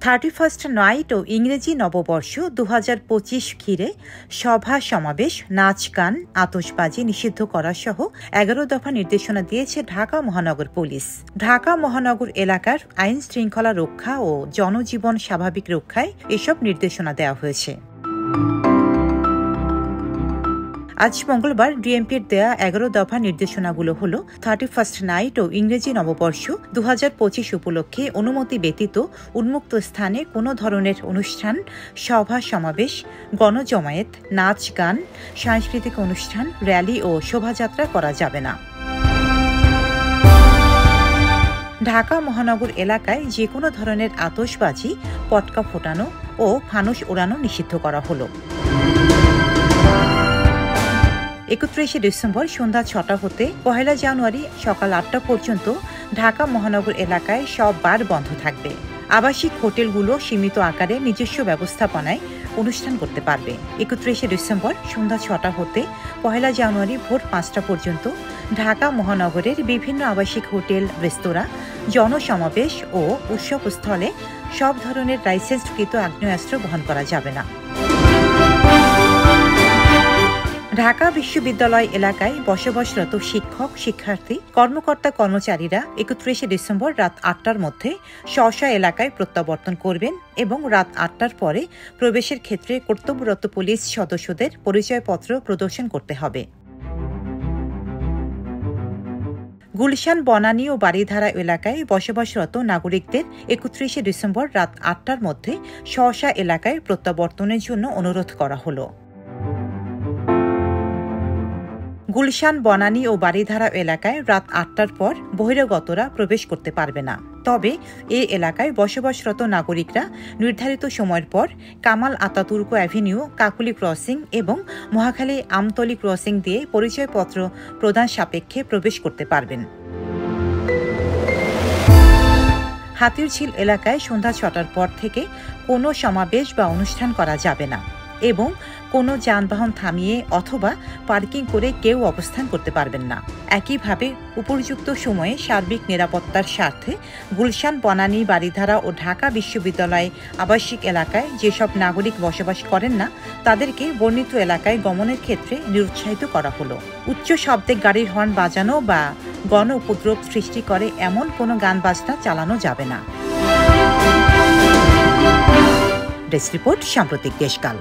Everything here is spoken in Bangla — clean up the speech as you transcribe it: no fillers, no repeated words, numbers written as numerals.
31st নাইট ও ইংরেজি নববর্ষ 2025 ঘিরে সভা সমাবেশ, নাচ গান, আতশবাজি নিষিদ্ধ করা সহ 11 দফা নির্দেশনা দিয়েছে ঢাকা মহানগর পুলিশ। ঢাকা মহানগর এলাকার আইন শৃঙ্খলা রক্ষা ও জনজীবন স্বাভাবিক রক্ষায় এসব নির্দেশনা দেওয়া হয়েছে। আজ মঙ্গলবার ডিএমপির দেয়া 11 দফা নির্দেশনাগুলো হল 31st নাইট ও ইংরেজি নববর্ষ 2025 উপলক্ষে অনুমতি ব্যতীত উন্মুক্ত স্থানে কোনো ধরনের অনুষ্ঠান, সভা সমাবেশ, গণজমায়েত, নাচ গান, সাংস্কৃতিক অনুষ্ঠান, র্যালি ও শোভাযাত্রা করা যাবে না। ঢাকা মহানগর এলাকায় যে কোনো ধরনের আতশবাজি, পটকা ফোটানো ও ফানুস ওড়ানো নিষিদ্ধ করা হলো। 31 ডিসেম্বর সন্ধ্যা 6টা হতে 1 জানুয়ারি সকাল 8টা পর্যন্ত ঢাকা মহানগর এলাকায় সব বার বন্ধ থাকবে। আবাসিক হোটেলগুলো সীমিত আকারে নিজস্ব ব্যবস্থাপনায় অনুষ্ঠান করতে পারবে। 31 ডিসেম্বর সন্ধ্যা 6টা হতে 1 জানুয়ারি ভোর 5টা পর্যন্ত ঢাকা মহানগরের বিভিন্ন আবাসিক হোটেল, রেস্তোরাঁ, জনসমাবেশ ও উৎসবস্থলে সব ধরনের লাইসেন্সকৃত আগ্নেয়াস্ত্র বহন করা যাবে না। ঢাকা বিশ্ববিদ্যালয় এলাকায় বসবাসরত শিক্ষক, শিক্ষার্থী, কর্মকর্তা, কর্মচারীরা 31 ডিসেম্বর রাত 8টার মধ্যে স্ব এলাকায় প্রত্যাবর্তন করবেন এবং রাত 8টার পরে প্রবেশের ক্ষেত্রে কর্তব্যরত পুলিশ সদস্যদের পরিচয়পত্র প্রদর্শন করতে হবে। গুলশান, বনানী ও বারিধারা এলাকায় বসবাসরত নাগরিকদের 31 ডিসেম্বর রাত 8টার মধ্যে স্ব এলাকায় প্রত্যাবর্তনের জন্য অনুরোধ করা হলো। গুলশান, বনানী ও বারিধারা এলাকায় রাত 8টার পর বহিরাগতরা প্রবেশ করতে পারবে না। তবে এ এলাকায় বসবাসরত নাগরিকরা নির্ধারিত সময়ের পর Kamal Ataturk avenue, Kakoli crossing এবং মহাখালী আমতলী ক্রসিং দিয়ে পরিচয়পত্র প্রদান সাপেক্ষে প্রবেশ করতে পারবেন। হাতিরঝিল এলাকায় সন্ধ্যা 6টার পর থেকে কোনো সমাবেশ বা অনুষ্ঠান করা যাবে না এবং কোনো যানবাহন থামিয়ে অথবা পার্কিং করে কেউ অবস্থান করতে পারবেন না। একইভাবে উপযুক্ত সময়ে সার্বিক নিরাপত্তার স্বার্থে গুলশান, বনানী, বারিধারা ও ঢাকা বিশ্ববিদ্যালয় আবাসিক এলাকায় যেসব নাগরিক বসবাস করেন না তাদেরকে বর্ণিত এলাকায় গমনের ক্ষেত্রে নিরুৎসাহিত করা হলো। উচ্চ শব্দে গাড়ির হর্ন বাজানো বা গণ উপদ্রব সৃষ্টি করে এমন কোনো গান বাজনা চালানো যাবে না। ডেস্ক রিপোর্ট, সাম্প্রতিক দেশকাল।